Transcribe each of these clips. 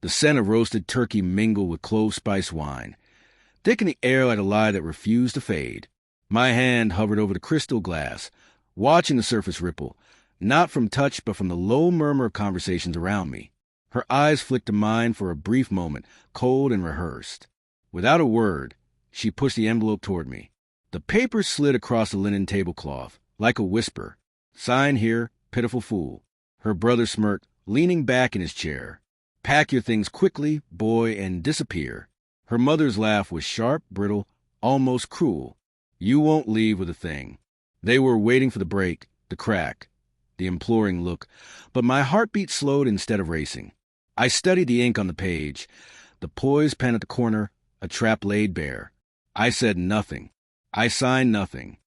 The scent of roasted turkey mingled with clove-spiced wine, thick in the air like a lie that refused to fade. My hand hovered over the crystal glass, watching the surface ripple, not from touch but from the low murmur of conversations around me. Her eyes flicked to mine for a brief moment, cold and rehearsed. Without a word, she pushed the envelope toward me. The paper slid across the linen tablecloth, like a whisper. Sign here, pitiful fool. Her brother smirked, leaning back in his chair. Pack your things quickly, boy, and disappear. Her mother's laugh was sharp, brittle, almost cruel. You won't leave with a thing. They were waiting for the break, the crack, the imploring look, but my heartbeat slowed instead of racing. I studied the ink on the page, the poised pen at the corner, a trap laid bare. I said nothing. I signed nothing.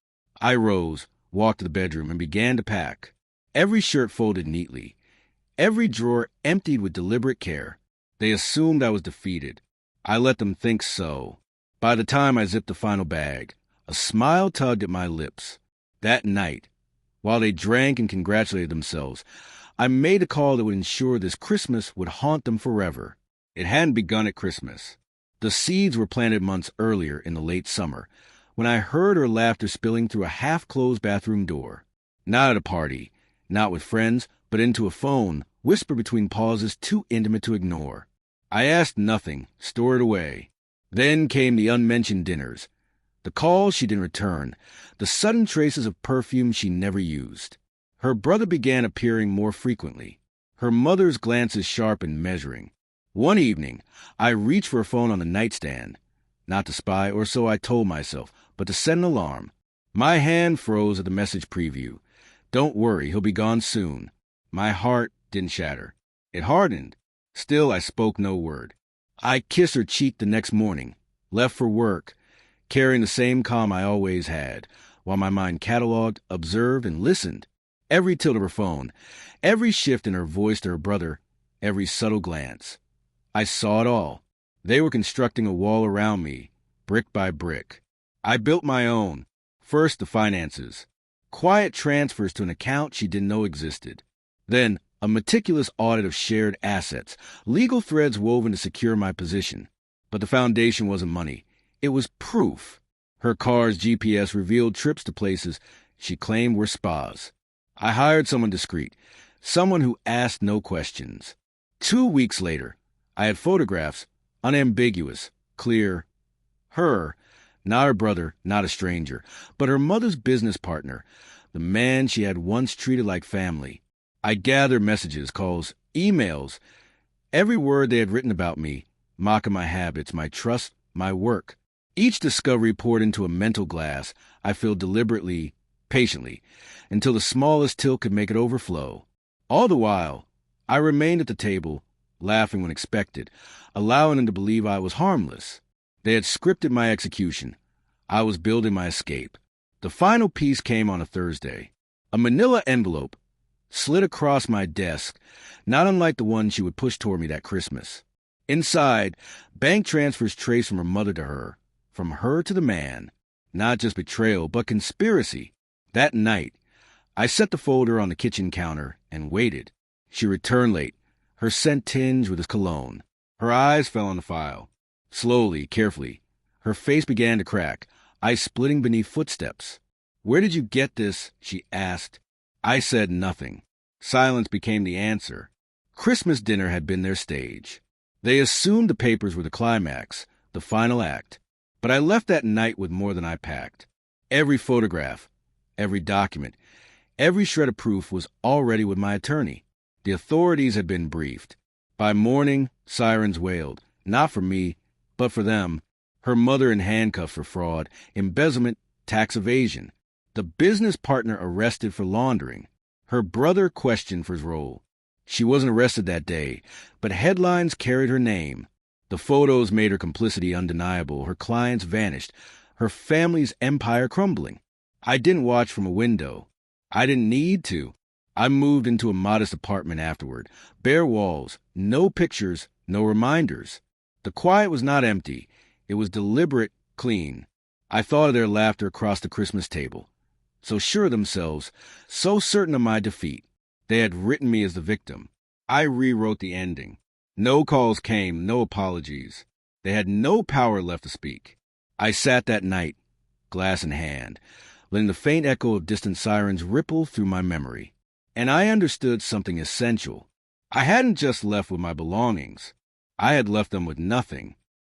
I rose, walked to the bedroom, and began to pack. Every shirt folded neatly, every drawer emptied with deliberate care. They assumed I was defeated. I let them think so. By the time I zipped the final bag, a smile tugged at my lips. That night, while they drank and congratulated themselves, I made a call that would ensure this Christmas would haunt them forever. It hadn't begun at Christmas. The seeds were planted months earlier in the late summer, when I heard her laughter spilling through a half-closed bathroom door. Not at a party, not with friends, but into a phone, whispered between pauses too intimate to ignore. I asked nothing, stored away. Then came the unmentioned dinners, the calls she didn't return, the sudden traces of perfume she never used. Her brother began appearing more frequently, her mother's glances sharp and measuring. One evening, I reached for a phone on the nightstand, not to spy, or so I told myself, but to set an alarm. My hand froze at the message preview. Don't worry, he'll be gone soon. My heart didn't shatter. It hardened. Still, I spoke no word. I kissed her cheek the next morning, left for work, carrying the same calm I always had, while my mind catalogued, observed, and listened. Every tilt of her phone, every shift in her voice to her brother, every subtle glance. I saw it all. They were constructing a wall around me, brick by brick. I built my own. First, the finances. Quiet transfers to an account she didn't know existed. Then, a meticulous audit of shared assets, legal threads woven to secure my position. But the foundation wasn't money. It was proof. Her car's GPS revealed trips to places she claimed were spas. I hired someone discreet, someone who asked no questions. 2 weeks later, I had photographs, unambiguous, clear. Her, not her brother, not a stranger, but her mother's business partner, the man she had once treated like family. I gathered messages, calls, emails, every word they had written about me, mocking my habits, my trust, my work. Each discovery poured into a mental glass I filled deliberately, patiently, until the smallest tilt could make it overflow. All the while, I remained at the table, laughing when expected, allowing them to believe I was harmless. They had scripted my execution. I was building my escape. The final piece came on a Thursday. A manila envelope slid across my desk, not unlike the one she would push toward me that Christmas. Inside, bank transfers traced from her mother to her, from her to the man. Not just betrayal, but conspiracy. That night, I set the folder on the kitchen counter and waited. She returned late, her scent tinged with his cologne. Her eyes fell on the file. Slowly, carefully, her face began to crack, ice splitting beneath footsteps. "Where did you get this?" she asked. I said nothing. Silence became the answer. Christmas dinner had been their stage. They assumed the papers were the climax, the final act. But I left that night with more than I packed. Every photograph, every document, every shred of proof was already with my attorney. The authorities had been briefed. By morning, sirens wailed, not for me, but for them. Her mother in handcuffs for fraud, embezzlement, tax evasion. The business partner arrested for laundering. Her brother questioned for his role. She wasn't arrested that day, but headlines carried her name. The photos made her complicity undeniable. Her clients vanished, her family's empire crumbling. I didn't watch from a window. I didn't need to. I moved into a modest apartment afterward. Bare walls, no pictures, no reminders. The quiet was not empty. It was deliberate, clean. I thought of their laughter across the Christmas table. So sure of themselves, so certain of my defeat. They had written me as the victim. I rewrote the ending. No calls came, no apologies. They had no power left to speak. I sat that night, glass in hand, letting the faint echo of distant sirens ripple through my memory. And I understood something essential. I hadn't just left with my belongings. I had left them with nothing.